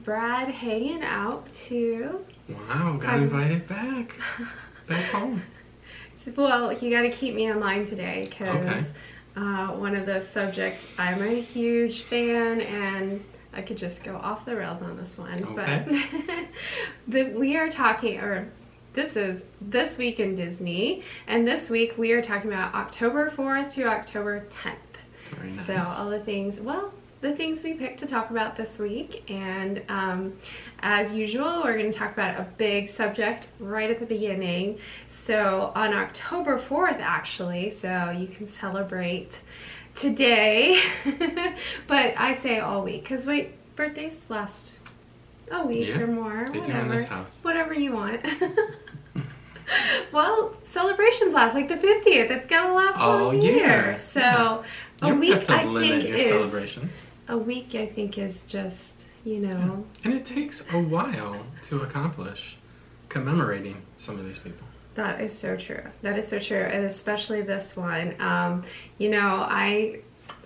Brad hanging out too. Wow, got invited back home. Well, you got to keep me in line today because one of the subjects, I'm a huge fan, and I could just go off the rails on this one. Okay. But we are talking, or this is This Week in Disney, and this week we are talking about October 4th to October 10th. Very nice. So all the things, the things we picked to talk about this week, and as usual, we're going to talk about a big subject right at the beginning. So on October 4th, actually, so you can celebrate today, but I say all week, because wait, birthdays last a week or more, they do in this house. Whatever you want. Well, celebrations last, like the 50th, it's gotta last all year. So a week, I think, is celebrations. A week, I think, is just, you know. And it takes a while to accomplish commemorating some of these people. That is so true. That is so true, and especially this one. You know, I'm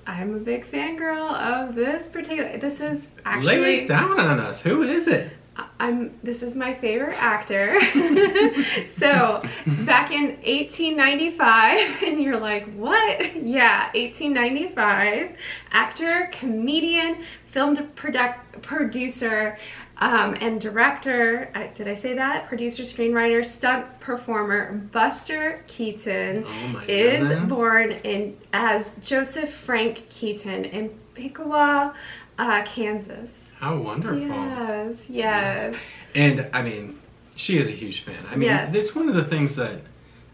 a big fangirl of this particular. This is actually. Lay it down on us. Who is it? This is my favorite actor. So back in 1895, and you're like, what? Yeah, 1895. Actor, comedian, film producer, and director. Did I say that? Producer, screenwriter, stunt performer Buster Keaton is born as Joseph Frank Keaton in Piqua, Kansas. How wonderful. Yes. And I mean, she is a huge fan. I mean, it's one of the things that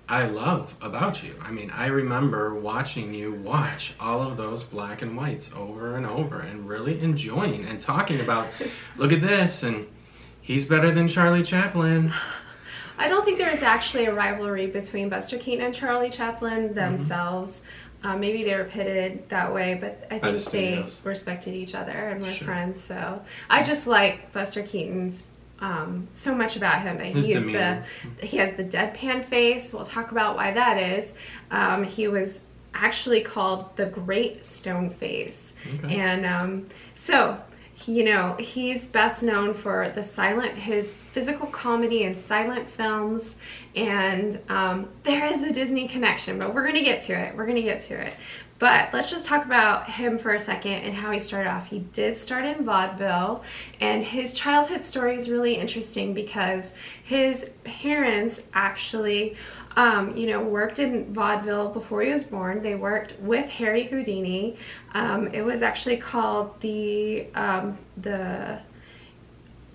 I love about you. I mean, I remember watching you watch all of those black and whites over and over and really enjoying and talking about, look at this, and he's better than Charlie Chaplin. I don't think there's actually a rivalry between Buster Keaton and Charlie Chaplin themselves. Maybe they were pitted that way, but I think they respected each other and were friends. So I just like Buster Keaton's so much about him. He has the deadpan face. We'll talk about why that is. He was actually called the Great Stone Face, and so. You know, he's best known for his physical comedy and silent films, and there is a Disney connection, but we're going to get to it. But let's just talk about him for a second and how he started off. He did start in vaudeville, and his childhood story is really interesting because his parents actually worked in vaudeville before he was born. They worked with Harry Houdini. It was actually called the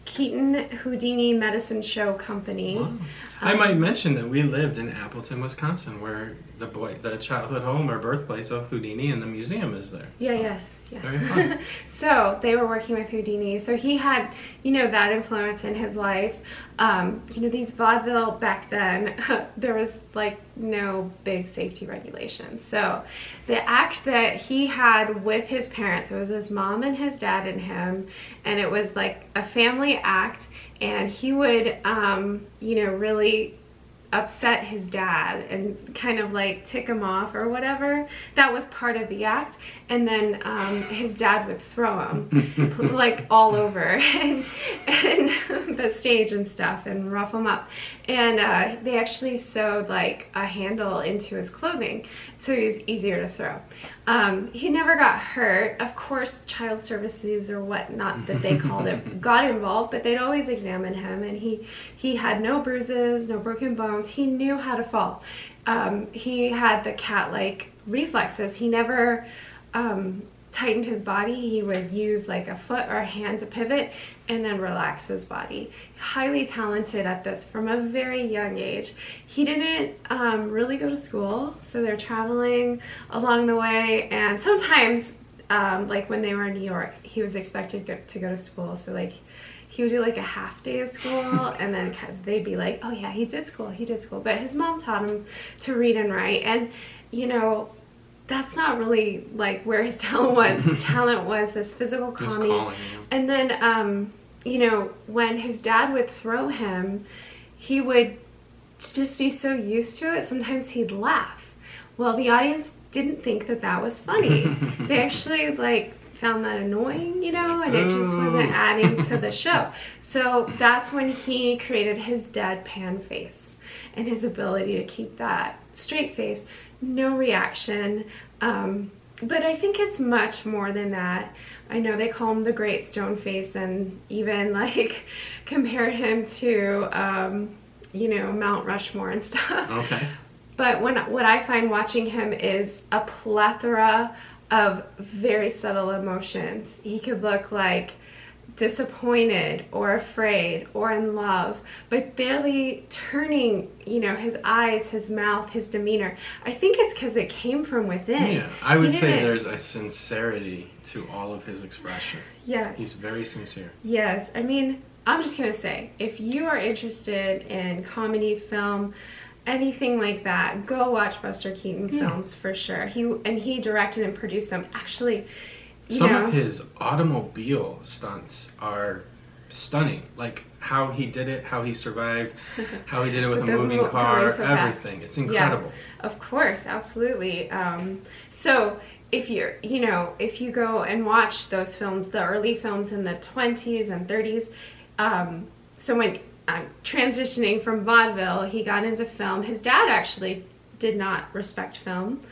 Keaton Houdini Medicine Show Company. Wow. I might mention that we lived in Appleton, Wisconsin, where the childhood home or birthplace of Houdini, and the museum is there. Yeah. Very fun. So they were working with Houdini. So he had, that influence in his life. These vaudeville back then, there was like no big safety regulations. So the act that he had with his parents, it was his mom and his dad and him, and it was like a family act, and he would, really upset his dad and kind of like tick him off or whatever. That was part of the act. And then his dad would throw him like all over and the stage and stuff and rough him up. And they actually sewed like a handle into his clothing so he was easier to throw. He never got hurt. Of course, child services or whatnot that they called it got involved, but they'd always examine him, and he had no bruises, no broken bones. He knew how to fall. He had the cat-like reflexes. He never tightened his body. He would use like a foot or a hand to pivot and then relax his body. Highly talented at this from a very young age. He didn't really go to school, so they're traveling along the way, and sometimes like when they were in New York, he was expected to go to school, so like he would do like a half day of school and then they'd be like, oh yeah, he did school, but his mom taught him to read and write. And that's not really like where his talent was. His talent was this physical comedy. And then when his dad would throw him, he would just be so used to it, sometimes he'd laugh. Well, the audience didn't think that was funny. They actually like found that annoying, you know, and it just wasn't adding to the show. So that's when he created his deadpan face and his ability to keep that straight face, no reaction. But I think it's much more than that. I know they call him the Great Stone Face, and even like compare him to, you know, Mount Rushmore and stuff. Okay. But what I find watching him is a plethora of very subtle emotions. He could look like disappointed or afraid or in love, but barely turning, you know, his eyes, his mouth, his demeanor. I think it's because it came from within. Yeah, I would say there's a sincerity to all of his expression. Yes. He's very sincere. Yes. I mean, I'm just going to say, if you are interested in comedy, film, anything like that, go watch Buster Keaton films for sure. He directed and produced them. Actually, some of his automobile stunts are stunning. Like how he did it, how he survived, how he did it with a moving car, everything. It's incredible. Yeah, of course, absolutely. So if you go and watch those films, the early films in the 20s and 30s, so when I'm transitioning from vaudeville, he got into film. His dad actually did not respect film.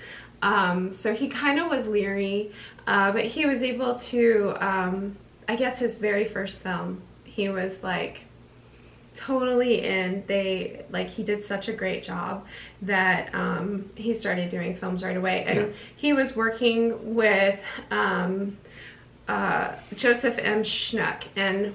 So he kind of was leery, but he was able to, I guess his very first film, he was like totally in. He did such a great job that he started doing films right away. And he was working with Joseph M. Schnuck. And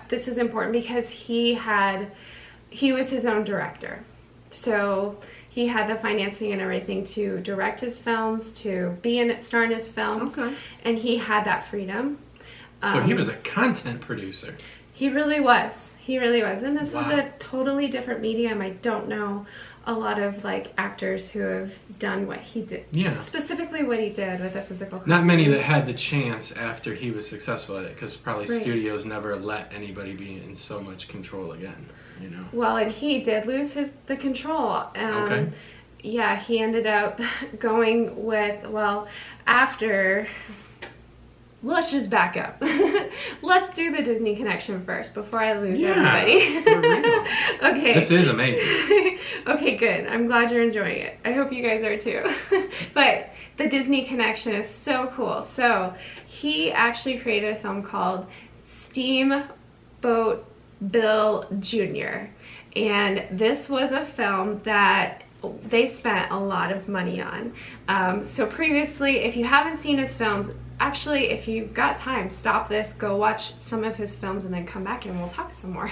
this is important because he was his own director. So he had the financing and everything to direct his films, to star in his films, and he had that freedom. So he was a content producer. He really was. He really was. And this was a totally different medium. I don't know a lot of like actors who have done what he did. Yeah. Specifically what he did with a physical comedy. Not many that had the chance after he was successful at it, because probably studios never let anybody be in so much control again. You know. Well, and he did lose the control. Yeah, he ended up going with, after, let's just back up. Let's do the Disney connection first before I lose everybody. Okay. This is amazing. Okay, good. I'm glad you're enjoying it. I hope you guys are too. But the Disney connection is so cool. So he actually created a film called Steamboat Bill Jr. And this was a film that they spent a lot of money on. So previously, if you haven't seen his films, actually, if you've got time, stop this, go watch some of his films, and then come back and we'll talk some more.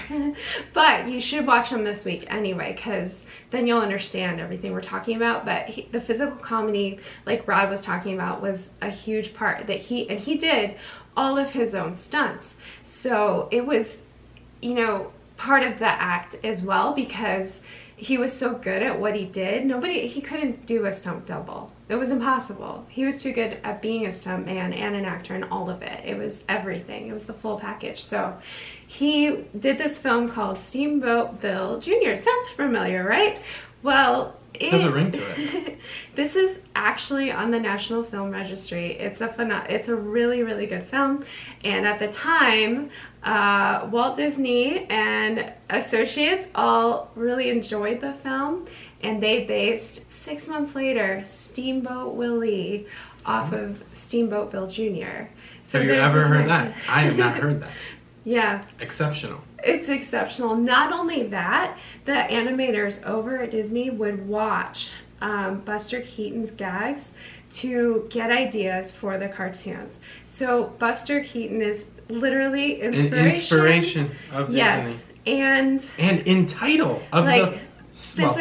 But you should watch them this week anyway, because then you'll understand everything we're talking about. But the physical comedy, like Rod was talking about, was a huge part that he did all of his own stunts. So it was, part of the act as well, because he was so good at what he did. He couldn't do a stunt double. It was impossible. He was too good at being a stunt man and an actor and all of it. It was everything. It was the full package. So he did this film called Steamboat Bill Jr. Sounds familiar, right? Well, there's a ring to it. This is actually on the National Film Registry. It's a really, really good film. And at the time, Walt Disney and associates all really enjoyed the film, and they based 6 months later Steamboat Willie off of Steamboat Bill Jr. So have you ever heard that? I have not heard that. Yeah. Exceptional. It's exceptional. Not only that, the animators over at Disney would watch Buster Keaton's gags to get ideas for the cartoons. So Buster Keaton is literally inspiration of Disney. Yes, and in title of the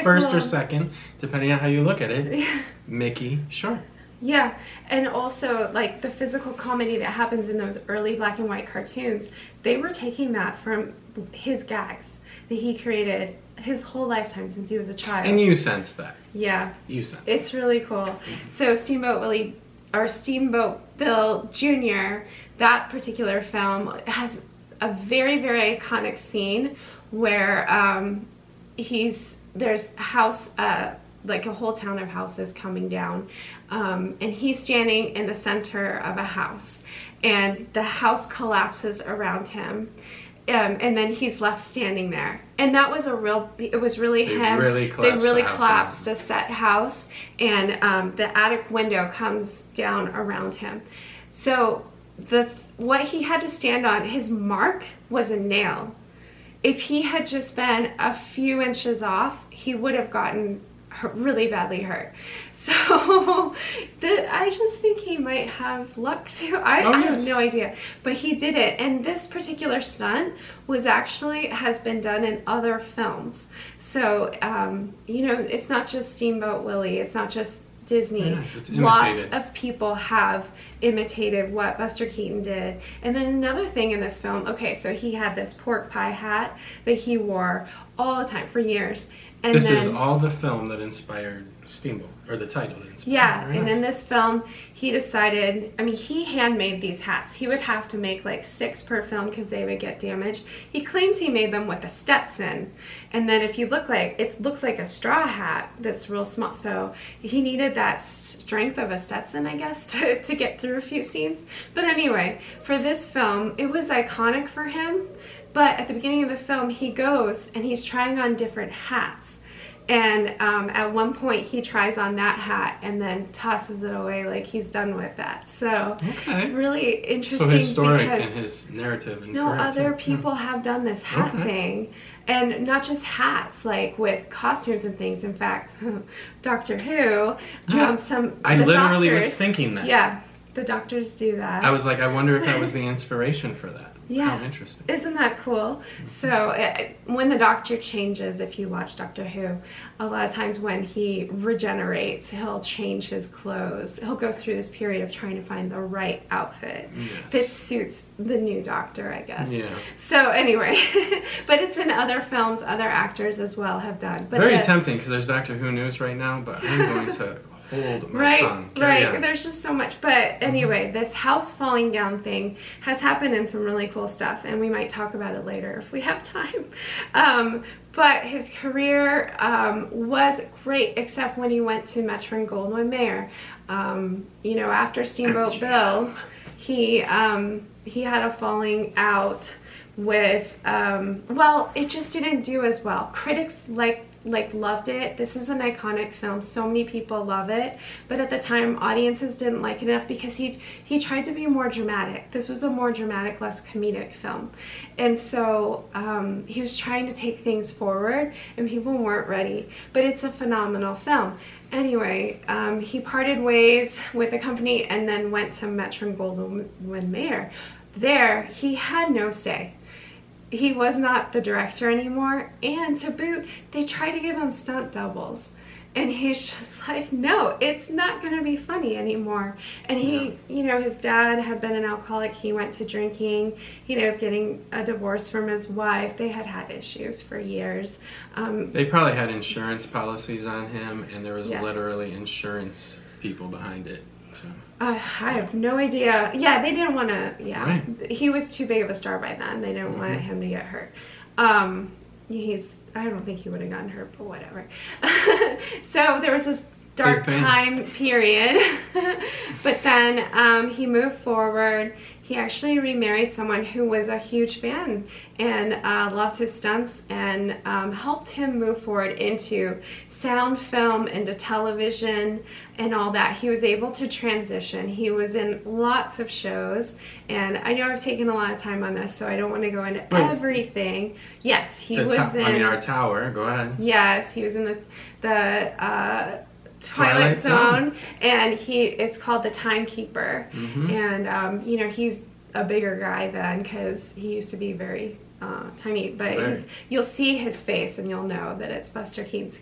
first or second, depending on how you look at it, Mickey Short. Yeah, and also like the physical comedy that happens in those early black and white cartoons, they were taking that from his gags that he created his whole lifetime since he was a child. And you sense that. Yeah. You sense it's really cool. So Steamboat Willie, or Steamboat Bill Jr., that particular film has a very, very iconic scene where there's like a whole town of houses coming down, and he's standing in the center of a house, and the house collapses around him. And then he's left standing there, and that was it was really him. They really collapsed a set house, and the attic window comes down around him. So what he had to stand on, his mark was a nail. If he had just been a few inches off, he would have gotten really badly hurt. So I just think he might have luck too. I have no idea, but he did it. And this particular stunt has been done in other films. So you know, it's not just Steamboat Willie, it's not just Disney. Yeah, it's lots of people have imitated what Buster Keaton did. And then another thing in this film, okay, so he had this pork pie hat that he wore all the time for years. And this is all the film that inspired Steamboat, or the title inspired. Yeah, and in this film, he decided, I mean, he handmade these hats. He would have to make like 6 per film because they would get damaged. He claims he made them with a Stetson. And then if you look like, it looks like a straw hat that's real small. So he needed that strength of a Stetson, I guess, to get through a few scenes. But anyway, for this film, it was iconic for him. But at the beginning of the film, he goes and he's trying on different hats. And at one point, he tries on that hat and then tosses it away like he's done with that. So really interesting. So historic in his narrative. And no other people have done this hat thing. And not just hats, like with costumes and things. In fact, Doctor Who, I literally was thinking that. Yeah, the doctors do that. I was like, I wonder if that was the inspiration for that. Yeah. How interesting. Isn't that cool? So when the Doctor changes, if you watch Doctor Who, a lot of times when he regenerates, he'll change his clothes. He'll go through this period of trying to find the right outfit that suits the new Doctor, I guess. Yeah. So anyway, but it's in other films, other actors as well have done. But very tempting because there's Doctor Who news right now, but I'm going to hold my tongue. Right. There's just so much. But anyway, this house falling down thing has happened in some really cool stuff, and we might talk about it later if we have time. But his career was great, except when he went to Metro-Goldwyn-Mayer. You know, after Steamboat Bill, he had a falling out with, well, it just didn't do as well. Critics loved it. This is an iconic film. So many people love it. But at the time, audiences didn't like it enough because he tried to be more dramatic. This was a more dramatic, less comedic film. And so he was trying to take things forward and people weren't ready. But it's a phenomenal film. Anyway, he parted ways with the company and then went to Metro-Goldwyn-Mayer. There, he had no say. He was not the director anymore, and to boot, they tried to give him stunt doubles. And he's just like, no, it's not going to be funny anymore. And he, you know, his dad had been an alcoholic. He went to drinking. He ended up getting a divorce from his wife. They had issues for years. They probably had insurance policies on him, and there was literally insurance people behind it. So. I have no idea. Yeah, they didn't want to, Right. He was too big of a star by then. They didn't want him to get hurt. I don't think he would have gotten hurt, but whatever. So there was this dark time period, but then he moved forward. He actually remarried someone who was a huge fan and loved his stunts and helped him move forward into sound film, into television and all that. He was able to transition. He was in lots of shows, and I know I've taken a lot of time on this, so I don't want to go into everything. Yes, he was in... our tower. Go ahead. Yes, he was in the Twilight Zone, and it's called The Timekeeper. And you know, he's a bigger guy then because he used to be very tiny, but you'll see his face and you'll know that it's Buster Keaton. So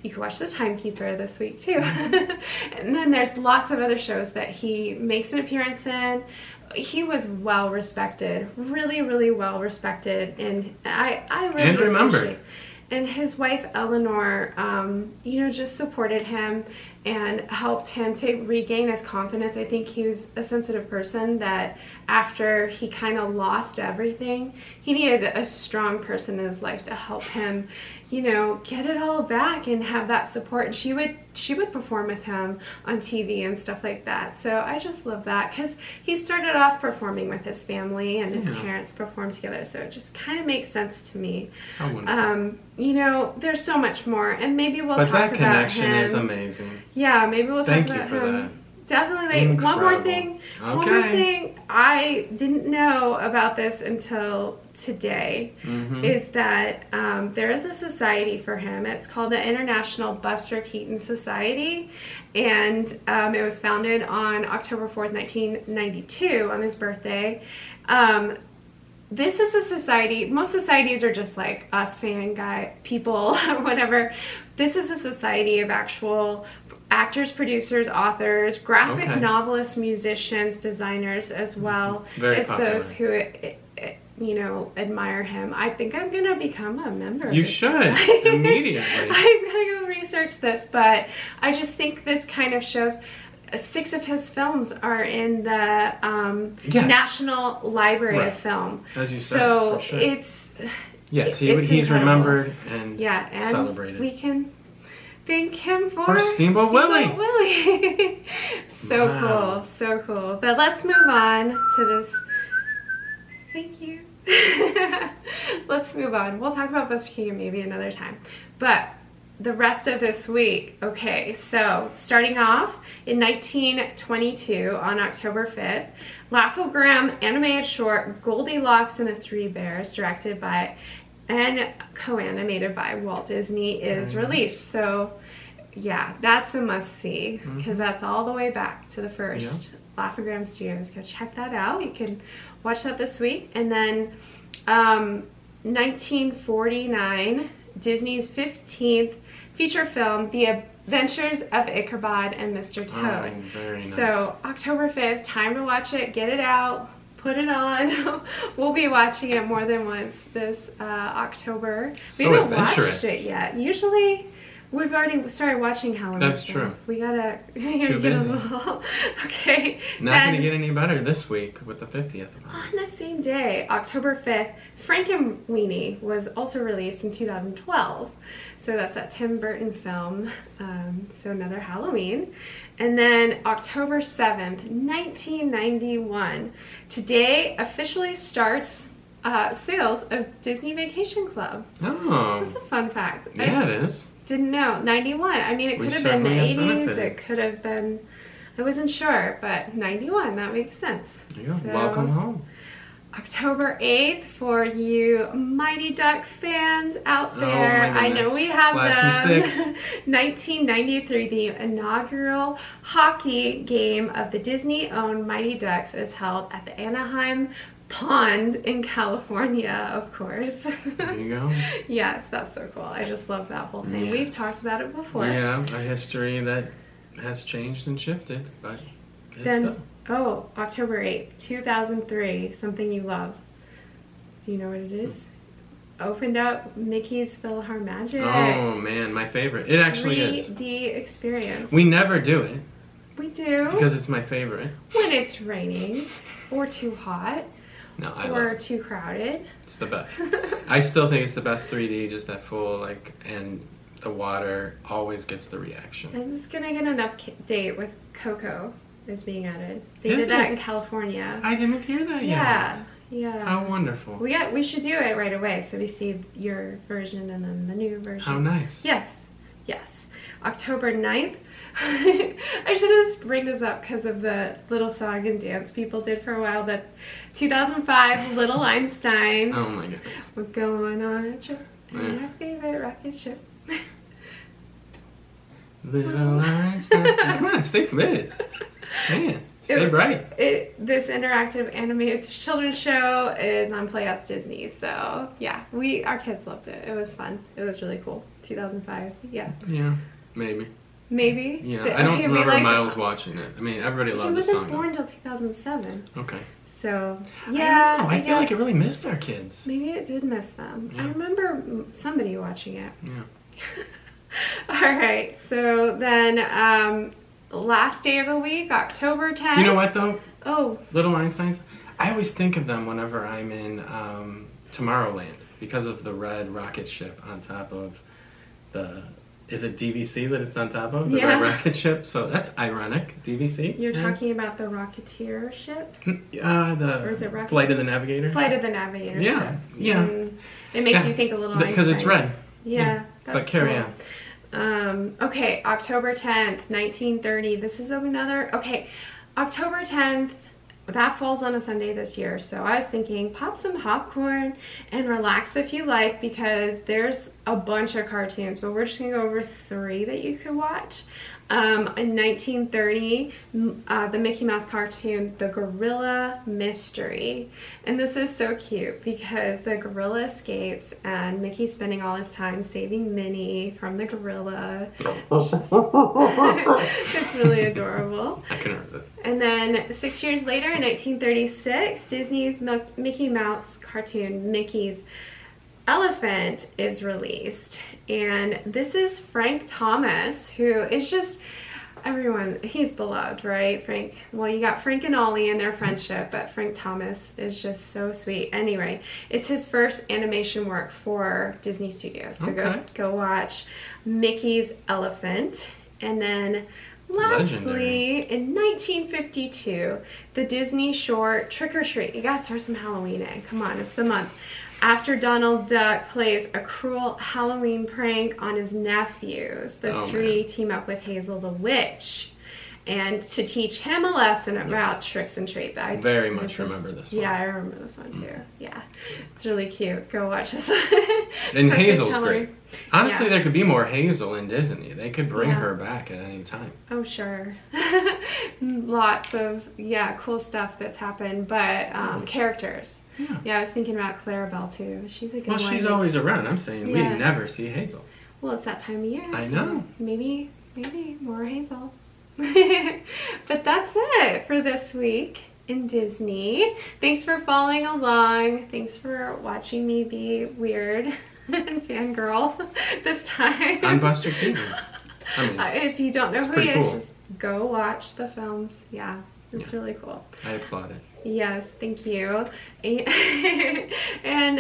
you can watch The Timekeeper this week too. And then there's lots of other shows that he makes an appearance in. He was well respected, really well respected, and I really and remembered. And his wife, Eleanor, you know, just supported him and helped him to regain his confidence. I think he was a sensitive person that after he kind of lost everything, he needed a strong person in his life to help him, you know, get it all back and have that support. And she would perform with him on TV and stuff like that. So I just love that, because he started off performing with his family, and his parents performed together. So it just kind of makes sense to me. How wonderful. You know, there's so much more, and maybe we'll talk about him. But that connection is amazing. Yeah, maybe we'll talk about him. Thank you for that. Definitely. Incredible. One more thing. Okay. One more thing. I didn't know about this until today. Is that there is a society for him. It's called the International Buster Keaton Society, and it was founded on October 4th, 1992, on his birthday. This is a society. Most societies are just like us fan guy people or whatever. This is a society of actual actors, producers, authors, graphic novelists, musicians, designers as well as those who, you know, admire him. I think I'm gonna become a member. You should immediately. I'm gonna go research this, but I just think this kind of shows. 6 of his films are in the National Library of Film. As you said, so for sure. it's he's remembered and and celebrated. We can thank him for Steamboat Willie. So cool, so cool. But let's move on to this. Thank you. Let's move on. We'll talk about Buster Keaton maybe another time. But the rest of this week, okay, so starting off in 1922 on October 5th, Laugh-O-Gram animated short Goldie Locks and the Three Bears, directed by and co-animated by Walt Disney, is released. So yeah, that's a must-see, because that's all the way back to the first Laugh-O-Gram Studios. Go check that out. You can watch that this week. And then 1949, Disney's 15th feature film, The Adventures of Ichabod and Mr. Toad. Oh, very nice. So October 5th, time to watch it, get it out, put it on. We'll be watching it more than once this October. So we haven't adventurous. watched it yet. Usually we've already started watching Halloween. That's stuff. true. We gotta Too get busy. a little. Okay. Not going to get any better this week with the 50th. On the same day, October 5th, Frankenweenie was also released in 2012. So that's that Tim Burton film. So another Halloween. And then October 7th, 1991. Today officially starts sales of Disney Vacation Club. Oh. That's a fun fact. Yeah, it is. Didn't know. 91. I mean, it could have been the 80s. It could have been, I wasn't sure, but 91, that makes sense. Yeah, So, welcome home. October 8th, for you Mighty Duck fans out there. Oh my I know we have Slap them. some sticks. 1993, the inaugural hockey game of the Disney-owned Mighty Ducks is held at the Anaheim Pond in California, of course. There you go. Yes, that's so cool. I just love that whole thing. Yes. We've talked about it before. Yeah, a history that has changed and shifted, but it's Then, still. oh, October 8th, 2003, something you love. Do you know what it is? Opened up Mickey's PhilharMagic. Oh man, my favorite. It actually 3D is. experience. We never do it We do. because it's my favorite. When it's raining, or too hot, No, I love or it. too crowded. It's the best. I still think it's the best 3D, just that full, like, and the water always gets the reaction. I'm just gonna get an update with Coco is being added. They Is did that it? in California. I didn't hear that Yeah, yet. yeah. How wonderful. We should do it right away, so we see your version and then the new version. How nice. Yes, yes. October 9th. I should just bring this up because of the little song and dance people did for a while, but 2005, Little Einsteins. Oh my goodness. We're going on a trip in Yeah. our favorite rocket ship. Little Einstein. Come on, stay committed. Man, stay bright. This interactive animated children's show is on Playhouse Disney, so yeah, our kids loved it. It was fun. It was really cool. 2005, yeah. Yeah, maybe. Maybe. Yeah, I don't remember Miles watching it. I mean, everybody loved the He song. wasn't born until 2007. Okay. So, I yeah. don't know. I feel like it really missed our kids. Maybe it did miss them. Yeah. I remember somebody watching it. Yeah. Alright, so then last day of the week, October 10th. You know what though? Oh. Little Einsteins. I always think of them whenever I'm in Tomorrowland because of the red rocket ship on top of the... Is it DVC that it's on top of? The red rocket ship? So that's ironic. DVC? You're talking about the Rocketeer ship? Or is it Flight of the Navigator? Flight of the Navigator ship. Yeah. It makes you think a little because it's red. Yeah. That's but carry cool. on. Okay, October 10th, 1930. This is another... Okay, October 10th. That falls on a Sunday this year, so I was thinking pop some popcorn and relax if you like, because there's a bunch of cartoons, but we're just gonna go over 3 that you could watch. In 1930, the Mickey Mouse cartoon, The Gorilla Mystery. And this is so cute because the gorilla escapes and Mickey's spending all his time saving Minnie from the gorilla. It's really adorable. I can resist. And then 6 years later, in 1936, Disney's Mickey Mouse cartoon, Mickey's Elephant, is released. And this is Frank Thomas, who is just, everyone, he's beloved, right? Frank, well, you got Frank and Ollie and their friendship, but Frank Thomas is just so sweet. Anyway, it's his first animation work for Disney Studios. So go watch Mickey's Elephant. And then lastly, in 1952, the Disney short Trick or Treat. You gotta throw some Halloween in. Come on, it's the month. After Donald Duck plays a cruel Halloween prank on his nephews, the 3 team up with Hazel the Witch and to teach him a lesson about tricks and treats. I very much remember this one. Yeah, I remember this one too. Yeah, it's really cute. Go watch this one. And Hazel's great. Honestly, there could be more Hazel in Disney. They could bring her back at any time. Oh, sure. Lots of, cool stuff that's happened, but characters. Yeah, I was thinking about Clarabelle too. She's a good one. Well, she's always around. I'm saying we never see Hazel. Well, it's that time of year. I know. Maybe more Hazel. But that's it for this week in Disney. Thanks for following along. Thanks for watching me be weird and fangirl this time. I'm Buster Keaton. I mean, if you don't know who he is, cool. just go watch the films. Yeah, it's really cool. I applaud it. Yes, thank you. And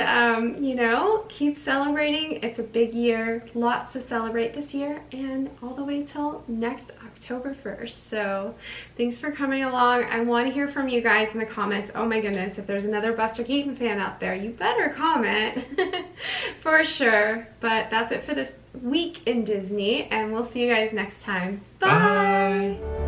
keep celebrating. It's a big year. Lots to celebrate this year and all the way till next October 1st. So thanks for coming along. I want to hear from you guys in the comments. Oh my goodness, if there's another Buster Keaton fan out there, you better comment for sure. But that's it for this week in Disney, and we'll see you guys next time. Bye. Bye.